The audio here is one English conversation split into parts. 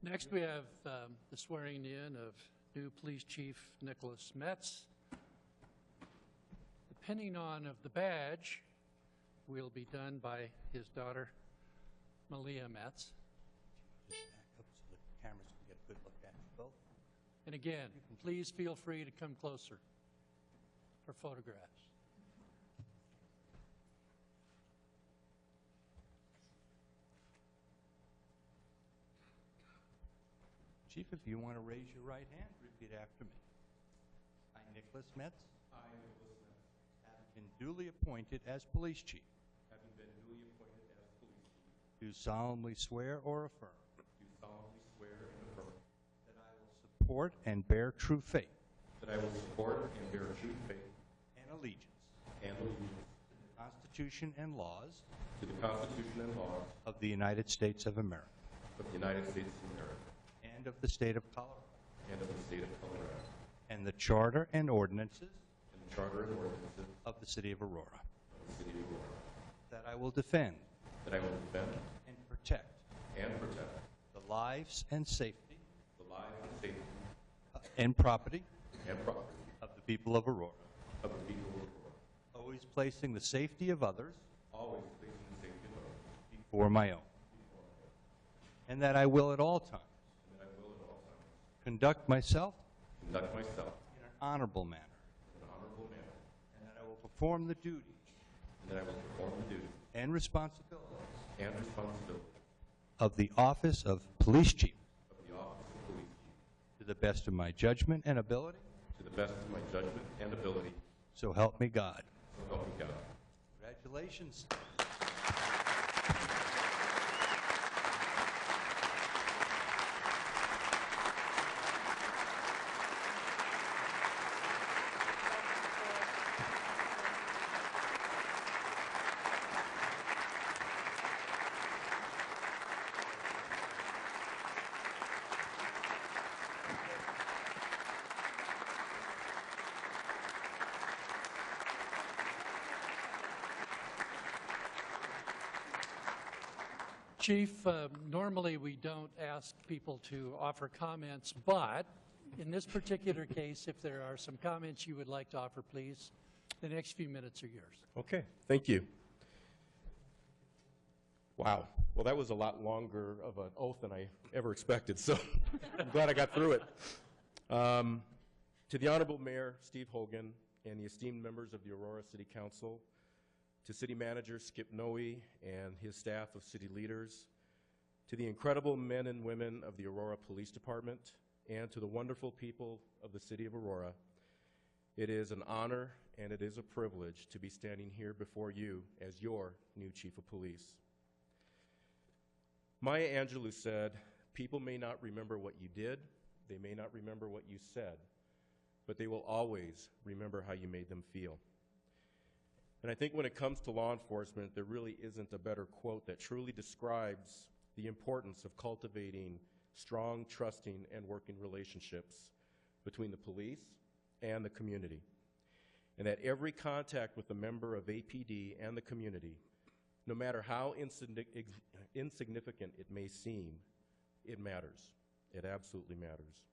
Next, we have the swearing in of new Police Chief Nicholas Metz. The pinning on of the badge will be done by his daughter, Malia Metz. Just back up so the cameras can get a good look at you both. And again, please feel free to come closer for photographs. Chief, if you want to raise your right hand, repeat after me. I, Nicholas Metz, I, Nicholas Metz, having been duly appointed as police chief, having been duly appointed as police chief, do solemnly swear or affirm do solemnly swear and affirm that I will support and bear true faith that I will support and bear true faith and allegiance and allegiance to the Constitution and laws to the Constitution and laws of the United States of America of the United States of America and of the state of Colorado, and of the state of Colorado, and the charter and ordinances and the charter and ordinances of the city of Aurora, of the city of Aurora, that I will defend that I will defend and protect and protect the lives and safety the lives and safety and property and property of the people of Aurora, of the people of Aurora, always placing the safety of others always placing the safety of others before my own, and that I will at all times and that I will at all times conduct myself conduct myself in an honorable manner, in an honorable manner, and that I will perform the duties and that I will perform the duties and responsibilities and responsibilities of the office of police chief of the office of police chief to the best of my judgment and ability, to the best of my judgment and ability, so help me God. so help me God. Congratulations. Chief, normally we don't ask people to offer comments, but in this particular case, if there are some comments you would like to offer, please, the next few minutes are yours. Okay, thank you. Wow. Well, that was a lot longer of an oath than I ever expected, so I'm glad I got through it. To the Honorable Mayor Steve Hogan and the esteemed members of the Aurora City Council, to City Manager Skip Noe and his staff of city leaders, to the incredible men and women of the Aurora Police Department, and to the wonderful people of the city of Aurora, it is an honor and it is a privilege to be standing here before you as your new Chief of Police. Maya Angelou said, "People may not remember what you did, they may not remember what you said, but they will always remember how you made them feel." And I think when it comes to law enforcement, there really isn't a better quote that truly describes the importance of cultivating strong, trusting, and working relationships between the police and the community. And that every contact with a member of APD and the community, no matter how insignificant it may seem, it matters. It absolutely matters.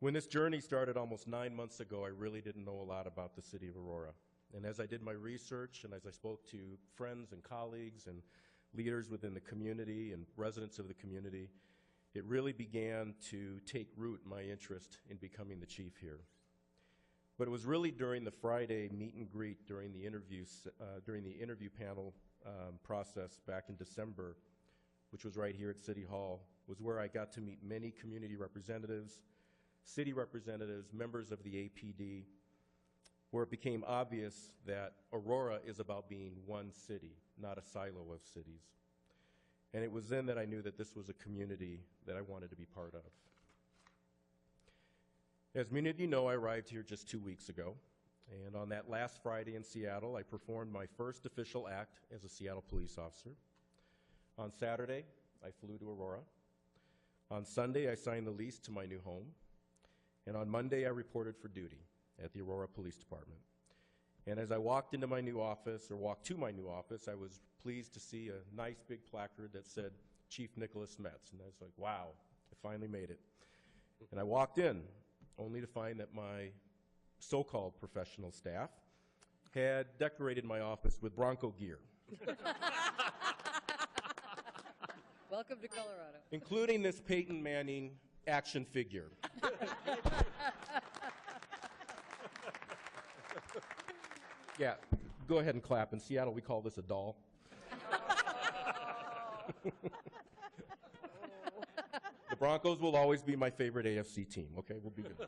When this journey started almost 9 months ago, I really didn't know a lot about the city of Aurora. And as I did my research and as I spoke to friends and colleagues and leaders within the community and residents of the community, it really began to take root, my interest in becoming the chief here. But it was really during the Friday meet and greet during the interview panel process back in December, which was right here at City Hall, was where I got to meet many community representatives, city representatives, members of the APD, where it became obvious that Aurora is about being one city, not a silo of cities. And it was then that I knew that this was a community that I wanted to be part of. As many of you know, I arrived here just 2 weeks ago, and on that last Friday in Seattle, I performed my first official act as a Seattle police officer. On Saturday, I flew to Aurora. On Sunday, I signed the lease to my new home. And on Monday, I reported for duty at the Aurora Police Department. And as I walked to my new office, I was pleased to see a nice big placard that said, Chief Nicholas Metz. And I was like, wow, I finally made it. And I walked in, only to find that my so-called professional staff had decorated my office with Bronco gear, Welcome to Colorado. including this Peyton Manning action figure. Yeah, go ahead and clap. In Seattle, we call this a doll. The Broncos will always be my favorite AFC team, okay? We'll be good.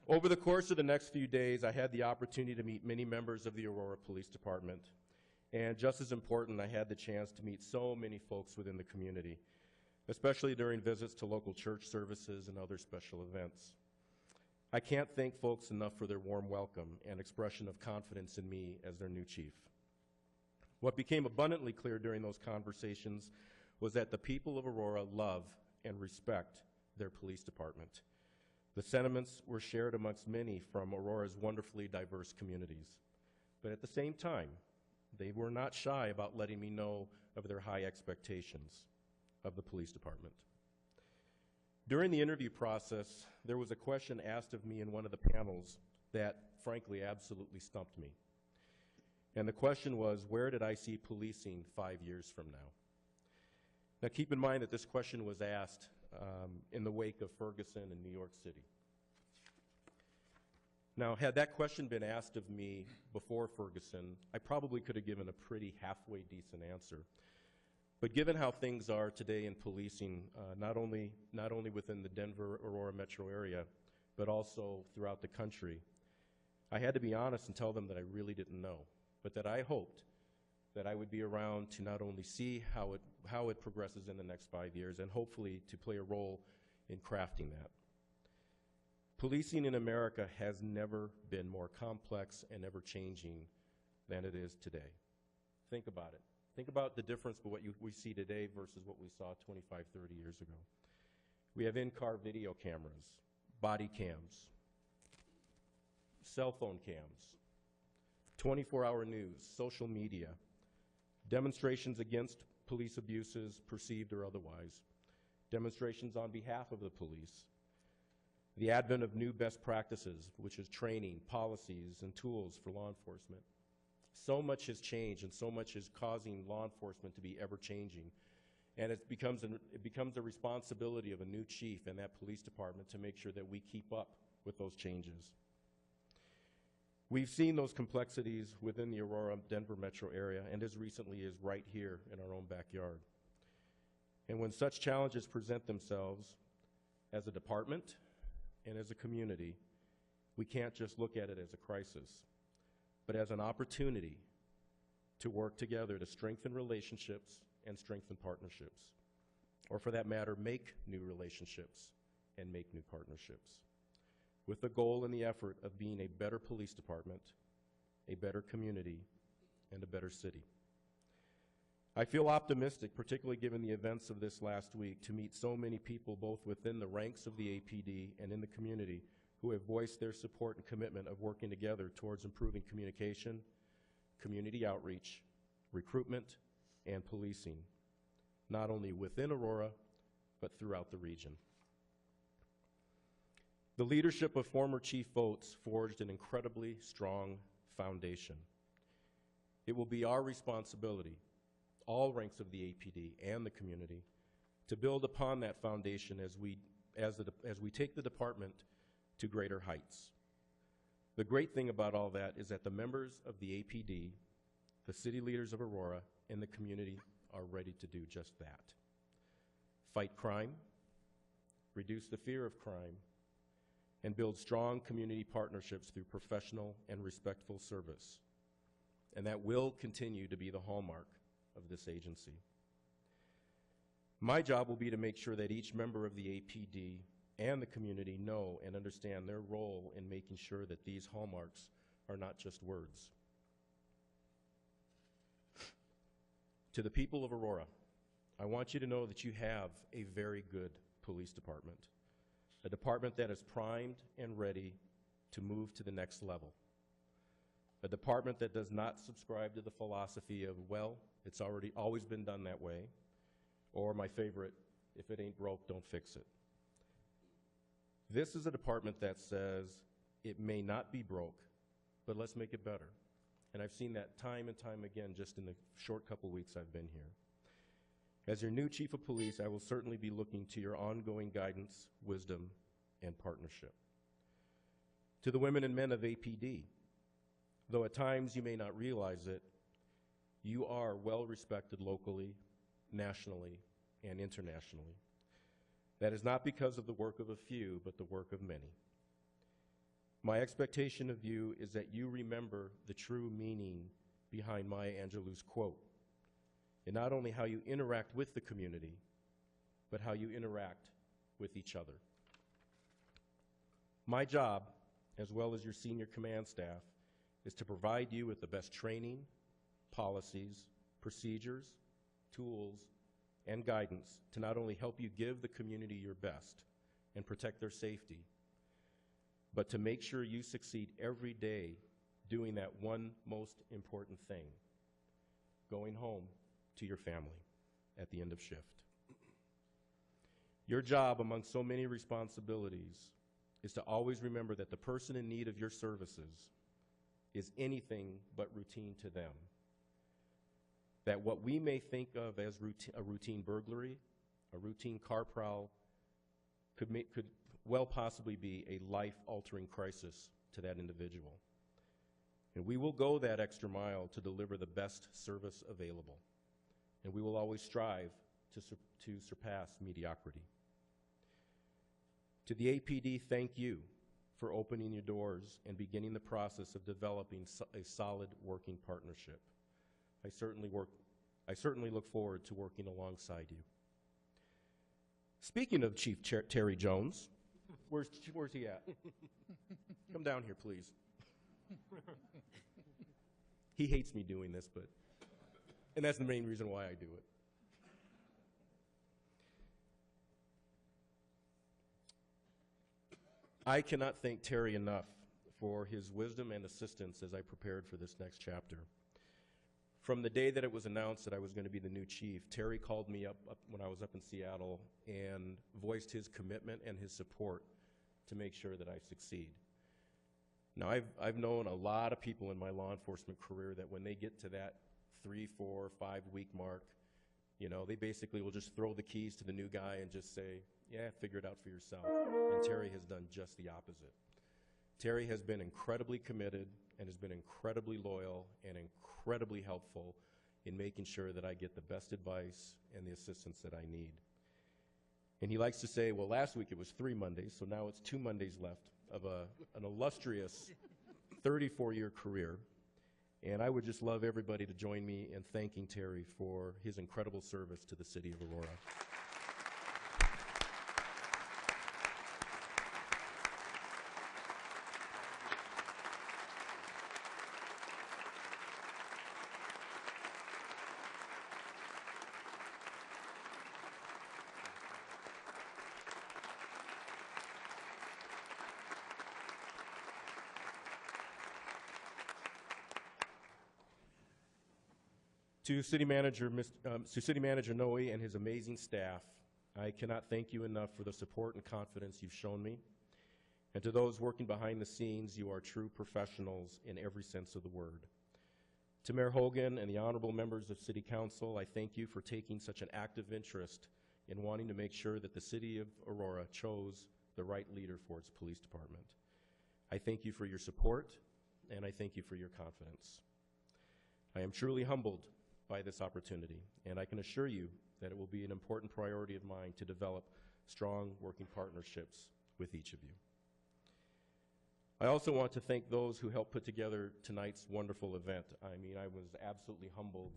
Over the course of the next few days, I had the opportunity to meet many members of the Aurora Police Department. And just as important, I had the chance to meet so many folks within the community, especially during visits to local church services and other special events. I can't thank folks enough for their warm welcome and expression of confidence in me as their new chief. What became abundantly clear during those conversations was that the people of Aurora love and respect their police department. The sentiments were shared amongst many from Aurora's wonderfully diverse communities. But at the same time, they were not shy about letting me know of their high expectations of the police department. During the interview process, there was a question asked of me in one of the panels that, frankly, absolutely stumped me. And the question was, where did I see policing 5 years from now? Now, keep in mind that this question was asked in the wake of Ferguson in New York City. Now, had that question been asked of me before Ferguson, I probably could have given a pretty halfway decent answer. But given how things are today in policing, not only within the Denver-Aurora metro area, but also throughout the country, I had to be honest and tell them that I really didn't know, but that I hoped that I would be around to not only see how it progresses in the next 5 years, and hopefully to play a role in crafting that. Policing in America has never been more complex and ever-changing than it is today. Think about it. Think about the difference between what we see today versus what we saw 25, 30 years ago. We have in-car video cameras, body cams, cell phone cams, 24-hour news, social media, demonstrations against police abuses, perceived or otherwise, demonstrations on behalf of the police, the advent of new best practices, which is training, policies, and tools for law enforcement. So much has changed, and so much is causing law enforcement to be ever-changing. And it becomes a responsibility of a new chief and that police department to make sure that we keep up with those changes. We've seen those complexities within the Aurora-Denver metro area, and as recently as right here in our own backyard. And when such challenges present themselves, as a department and as a community, we can't just look at it as a crisis, but as an opportunity to work together to strengthen relationships and strengthen partnerships, or for that matter, make new relationships and make new partnerships, with the goal and the effort of being a better police department, a better community, and a better city. I feel optimistic, particularly given the events of this last week, to meet so many people both within the ranks of the APD and in the community who have voiced their support and commitment of working together towards improving communication, community outreach, recruitment, and policing, not only within Aurora, but throughout the region. The leadership of former Chief Votes forged an incredibly strong foundation. It will be our responsibility, all ranks of the APD and the community, to build upon that foundation as we take the department to greater heights. The great thing about all that is that the members of the APD, the city leaders of Aurora, and the community are ready to do just that. Fight crime, reduce the fear of crime, and build strong community partnerships through professional and respectful service. And that will continue to be the hallmark of this agency. My job will be to make sure that each member of the APD and the community know and understand their role in making sure that these hallmarks are not just words. To the people of Aurora, I want you to know that you have a very good police department, a department that is primed and ready to move to the next level, a department that does not subscribe to the philosophy of, well, it's always been done that way, or my favorite, if it ain't broke, don't fix it. This is a department that says it may not be broke, but let's make it better. And I've seen that time and time again just in the short couple weeks I've been here. As your new chief of police, I will certainly be looking to your ongoing guidance, wisdom, and partnership. To the women and men of APD, though at times you may not realize it, you are well respected locally, nationally, and internationally. That is not because of the work of a few, but the work of many. My expectation of you is that you remember the true meaning behind Maya Angelou's quote, and not only how you interact with the community, but how you interact with each other. My job, as well as your senior command staff, is to provide you with the best training, policies, procedures, tools, and guidance to not only help you give the community your best and protect their safety, but to make sure you succeed every day doing that one most important thing, going home to your family at the end of shift. Your job, among so many responsibilities, is to always remember that the person in need of your services is anything but routine to them. That what we may think of as a routine burglary, a routine car prowl, could well possibly be a life-altering crisis to that individual. And we will go that extra mile to deliver the best service available. And we will always strive to surpass mediocrity. To the APD, thank you for opening your doors and beginning the process of developing a solid working partnership. I certainly look forward to working alongside you. Speaking of Chief Terry Jones, where's he at? Come down here, please. He hates me doing this, and that's the main reason why I do it. I cannot thank Terry enough for his wisdom and assistance as I prepared for this next chapter. From the day that it was announced that I was going to be the new chief, Terry called me up when I was up in Seattle and voiced his commitment and his support to make sure that I succeed. Now, I've known a lot of people in my law enforcement career that when they get to that 3, 4, 5 week mark, you know, they basically will just throw the keys to the new guy and just say, yeah, figure it out for yourself. And Terry has done just the opposite. Terry has been incredibly committed and has been incredibly loyal and incredibly helpful in making sure that I get the best advice and the assistance that I need. And he likes to say, well, last week it was 3 Mondays, so now it's 2 Mondays left of an illustrious 34-year career. And I would just love everybody to join me in thanking Terry for his incredible service to the city of Aurora. To City Manager Noe and his amazing staff, I cannot thank you enough for the support and confidence you've shown me. And to those working behind the scenes, you are true professionals in every sense of the word. To Mayor Hogan and the honorable members of City Council, I thank you for taking such an active interest in wanting to make sure that the city of Aurora chose the right leader for its police department. I thank you for your support, and I thank you for your confidence. I am truly humbled by this opportunity, and I can assure you that it will be an important priority of mine to develop strong working partnerships with each of you. I also want to thank those who helped put together tonight's wonderful event. I mean, I was absolutely humbled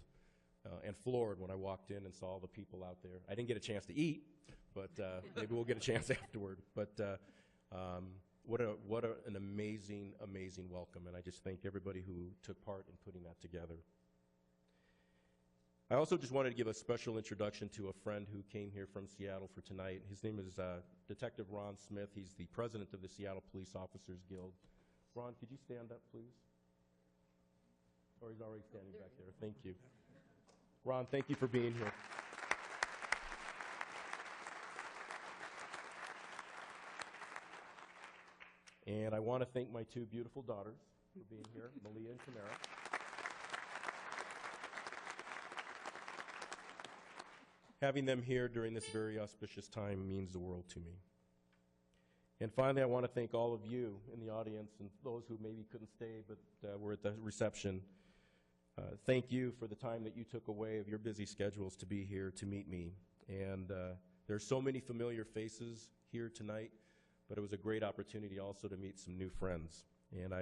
and floored when I walked in and saw all the people out there. I didn't get a chance to eat, but maybe we'll get a chance afterward. But what an amazing, amazing welcome, and I just thank everybody who took part in putting that together. I also just wanted to give a special introduction to a friend who came here from Seattle for tonight. His name is Detective Ron Smith. He's the president of the Seattle Police Officers Guild. Ron, could you stand up, please? Or he's already standing back there. Thank you. Ron, thank you for being here. And I want to thank my two beautiful daughters for being here, Malia and Tamara. Having them here during this very auspicious time means the world to me. And finally, I want to thank all of you in the audience and those who maybe couldn't stay but were at the reception. Thank you for the time that you took away of your busy schedules to be here to meet me. And there are so many familiar faces here tonight, but it was a great opportunity also to meet some new friends. And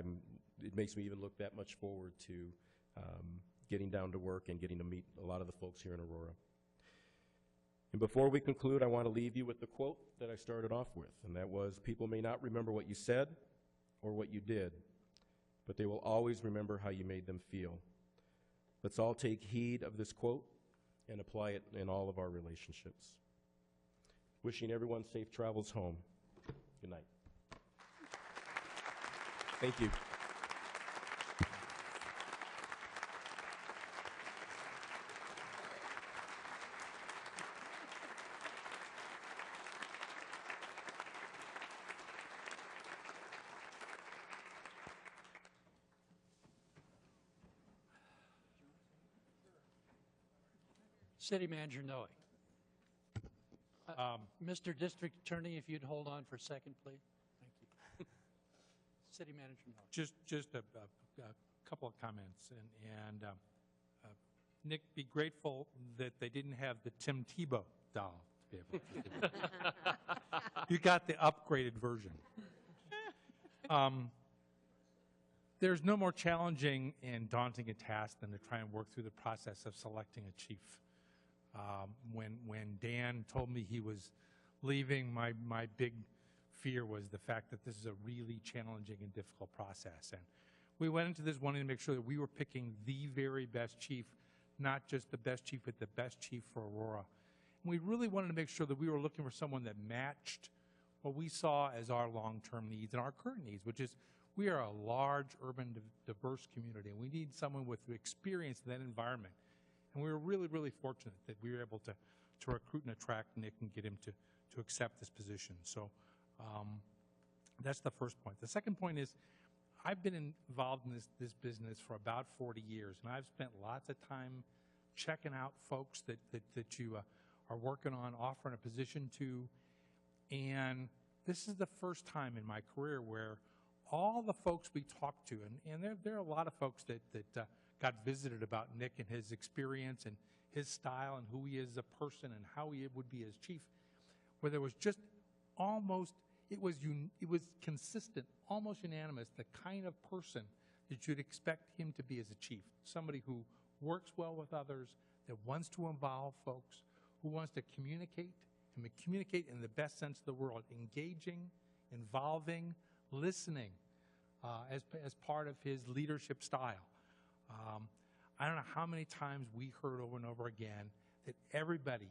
it makes me even look that much forward to getting down to work and getting to meet a lot of the folks here in Aurora. And before we conclude, I want to leave you with the quote that I started off with, and that was, "People may not remember what you said or what you did, but they will always remember how you made them feel." Let's all take heed of this quote and apply it in all of our relationships. Wishing everyone safe travels home. Good night. Thank you. City Manager Noe. Mr. District Attorney, if you'd hold on for a second, please. Thank you. City Manager Noe. Just a couple of comments, and Nick, be grateful that they didn't have the Tim Tebow doll to be able to do. You got the upgraded version. There's no more challenging and daunting a task than to try and work through the process of selecting a chief. When Dan told me he was leaving, my big fear was the fact that this is a really challenging and difficult process. And we went into this wanting to make sure that we were picking the very best chief, not just the best chief, but the best chief for Aurora. And we really wanted to make sure that we were looking for someone that matched what we saw as our long-term needs and our current needs, which is we are a large, urban, diverse community, and we need someone with experience in that environment. And we were really, really fortunate that we were able to recruit and attract Nick and get him to accept this position. So that's the first point. The second point is I've been involved in this business for about 40 years, and I've spent lots of time checking out folks that you are working on, offering a position to. And this is the first time in my career where all the folks we talked to, and there are a lot of folks that got visited about Nick and his experience and his style and who he is as a person and how he would be as chief, where there was just almost, it was consistent, almost unanimous, the kind of person that you'd expect him to be as a chief. Somebody who works well with others, that wants to involve folks, who wants to communicate, and communicate in the best sense of the word, engaging, involving, listening as part of his leadership style. I don't know how many times we heard over and over again that everybody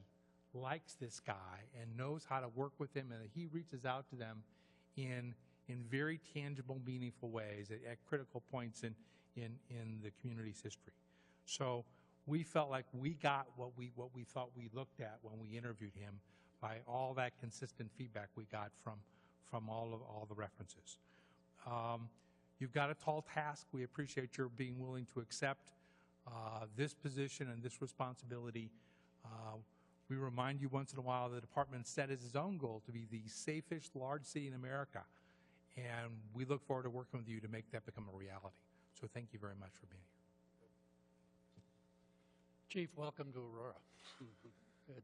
likes this guy and knows how to work with him, and that he reaches out to them in very tangible, meaningful ways at critical points in the community's history. So we felt like we got what we thought we looked at when we interviewed him by all that consistent feedback we got from all the references. You've got a tall task. We appreciate your being willing to accept this position and this responsibility. We remind you once in a while the department set as its own goal to be the safest large city in America, and we look forward to working with you to make that become a reality. So thank you very much for being here. Chief, welcome to Aurora. Good.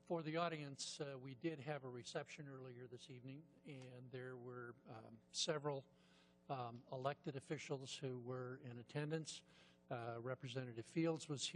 For the audience, we did have a reception earlier this evening, and there were several elected officials who were in attendance. Representative Fields was here.